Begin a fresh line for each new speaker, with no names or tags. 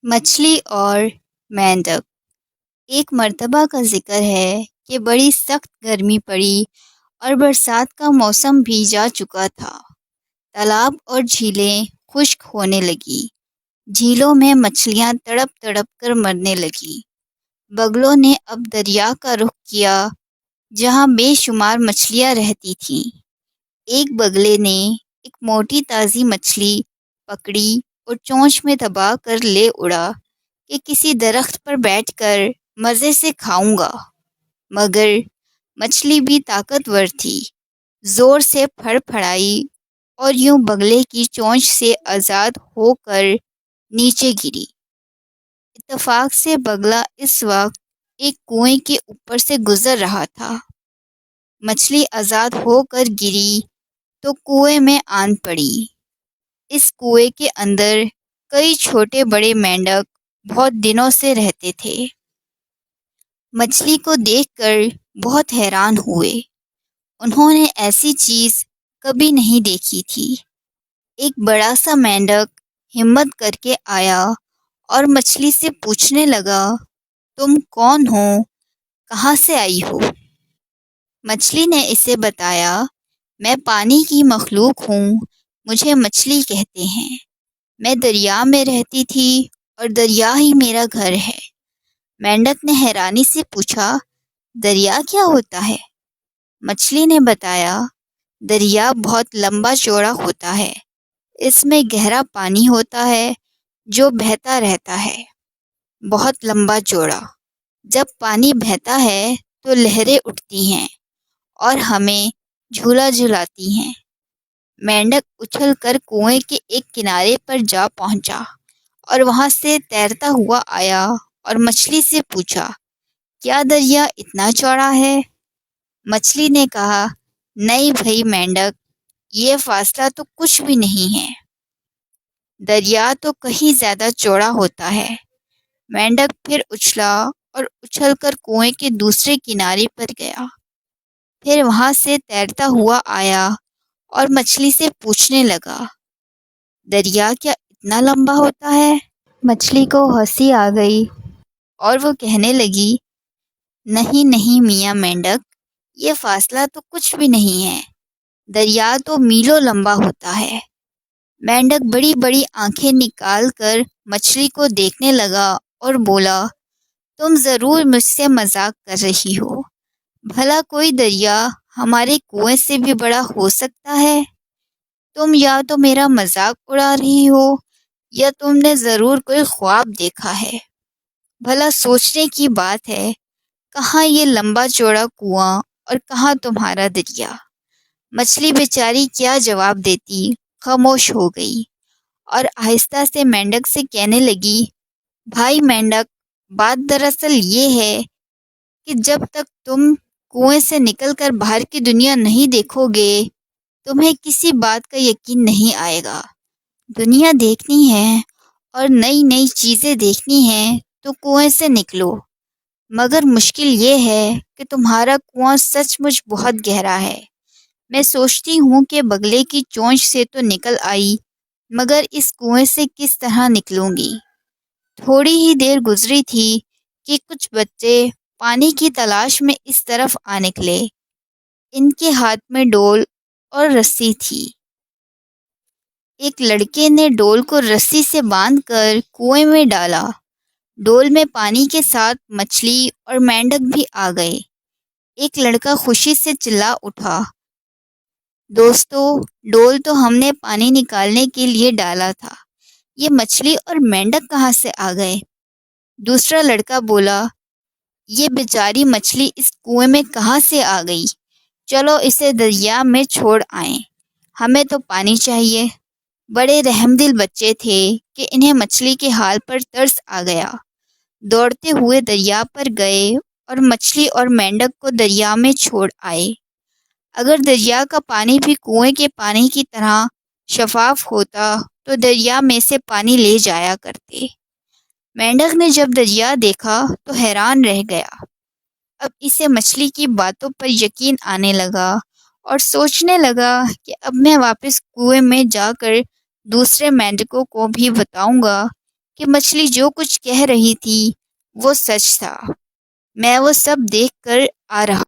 مچھلی اور مینڈک۔ ایک مرتبہ کا ذکر ہے کہ بڑی سخت گرمی پڑی اور برسات کا موسم بھی جا چکا تھا۔ تالاب اور جھیلیں خشک ہونے لگی۔ جھیلوں میں مچھلیاں تڑپ تڑپ کر مرنے لگیں۔ بگلوں نے اب دریا کا رخ کیا جہاں بے شمار مچھلیاں رہتی تھیں۔ ایک بگلے نے ایک موٹی تازی مچھلی پکڑی اور چونچ میں دبا کر لے اڑا کہ کسی درخت پر بیٹھ کر مزے سے کھاؤں گا، مگر مچھلی بھی طاقتور تھی، زور سے پھڑ پھڑائی اور یوں بگلے کی چونچ سے آزاد ہو کر نیچے گری۔ اتفاق سے بگلا اس وقت ایک کنویں کے اوپر سے گزر رہا تھا۔ مچھلی آزاد ہو کر گری تو کنویں میں آن پڑی۔ اس کنویں کے اندر کئی چھوٹے بڑے مینڈک بہت دنوں سے رہتے تھے۔ مچھلی کو دیکھ کر بہت حیران ہوئے۔ انہوں نے ایسی چیز کبھی نہیں دیکھی تھی۔ ایک بڑا سا مینڈک ہمت کر کے آیا اور مچھلی سے پوچھنے لگا، تم کون ہو؟ کہاں سے آئی ہو؟ مچھلی نے اسے بتایا، میں پانی کی مخلوق ہوں، مجھے مچھلی کہتے ہیں۔ میں دریا میں رہتی تھی اور دریا ہی میرا گھر ہے۔ مینڈک نے حیرانی سے پوچھا، دریا کیا ہوتا ہے؟ مچھلی نے بتایا، دریا بہت لمبا چوڑا ہوتا ہے، اس میں گہرا پانی ہوتا ہے جو بہتا رہتا ہے، بہت لمبا چوڑا۔ جب پانی بہتا ہے تو لہریں اٹھتی ہیں اور ہمیں جھولا جھلاتی ہیں۔ مینڈک اچھل کر کنویں کے ایک کنارے پر جا پہنچا اور وہاں سے تیرتا ہوا آیا اور مچھلی سے پوچھا، کیا دریا اتنا چوڑا ہے؟ مچھلی نے کہا، نہیں بھائی مینڈک، یہ فاصلہ تو کچھ بھی نہیں ہے، دریا تو کہیں زیادہ چوڑا ہوتا ہے۔ مینڈک پھر اچھلا اور اچھل کر کنویں کے دوسرے کنارے پر گیا۔ پھر وہاں سے تیرتا ہوا آیا اور مچھلی سے پوچھنے لگا، دریا کیا اتنا لمبا ہوتا ہے؟ مچھلی کو ہنسی آ گئی اور وہ کہنے لگی، نہیں نہیں میاں مینڈک، یہ فاصلہ تو کچھ بھی نہیں ہے، دریا تو میلوں لمبا ہوتا ہے۔ مینڈک بڑی بڑی آنکھیں نکال کر مچھلی کو دیکھنے لگا اور بولا، تم ضرور مجھ سے مذاق کر رہی ہو، بھلا کوئی دریا ہمارے کنویں سے بھی بڑا ہو سکتا ہے؟ تم یا تو میرا مذاق اڑا رہی ہو یا تم نے ضرور کوئی خواب دیکھا ہے۔ بھلا سوچنے کی بات ہے، کہاں یہ لمبا چوڑا کنواں اور کہاں تمہارا دریا؟ مچھلی بیچاری کیا جواب دیتی، خاموش ہو گئی اور آہستہ سے مینڈک سے کہنے لگی، بھائی مینڈک، بات دراصل یہ ہے کہ جب تک تم کنویں سے نکل کر باہر کی دنیا نہیں دیکھو گے، تمہیں کسی بات کا یقین نہیں آئے گا۔ دنیا دیکھنی ہے اور نئی نئی چیزیں دیکھنی ہیں تو کنویں سے نکلو، مگر مشکل یہ ہے کہ تمہارا کنواں سچ مچ بہت گہرا ہے۔ میں سوچتی ہوں کہ بگلے کی چونچ سے تو نکل آئی، مگر اس کنویں سے کس طرح نکلوں گی؟ تھوڑی ہی دیر گزری تھی کہ کچھ بچے پانی کی تلاش میں اس طرف آ نکلے۔ ان کے ہاتھ میں ڈول اور رسی تھی۔ ایک لڑکے نے ڈول کو رسی سے باندھ کر کنویں میں ڈالا۔ ڈول میں پانی کے ساتھ مچھلی اور مینڈک بھی آ گئے۔ ایک لڑکا خوشی سے چلا اٹھا، دوستو، ڈول تو ہم نے پانی نکالنے کے لیے ڈالا تھا، یہ مچھلی اور مینڈک کہاں سے آ گئے؟ دوسرا لڑکا بولا، یہ بیچاری مچھلی اس کنویں میں کہاں سے آ گئی؟ چلو اسے دریا میں چھوڑ آئیں، ہمیں تو پانی چاہیے۔ بڑے رحم دل بچے تھے کہ انہیں مچھلی کے حال پر ترس آ گیا۔ دوڑتے ہوئے دریا پر گئے اور مچھلی اور مینڈک کو دریا میں چھوڑ آئے۔ اگر دریا کا پانی بھی کنویں کے پانی کی طرح شفاف ہوتا تو دریا میں سے پانی لے جایا کرتے۔ مینڈک نے جب دریا دیکھا تو حیران رہ گیا۔ اب اسے مچھلی کی باتوں پر یقین آنے لگا اور سوچنے لگا کہ اب میں واپس کنویں میں جا کر دوسرے مینڈکوں کو بھی بتاؤں گا کہ مچھلی جو کچھ کہہ رہی تھی وہ سچ تھا۔ میں وہ سب دیکھ کر آ رہا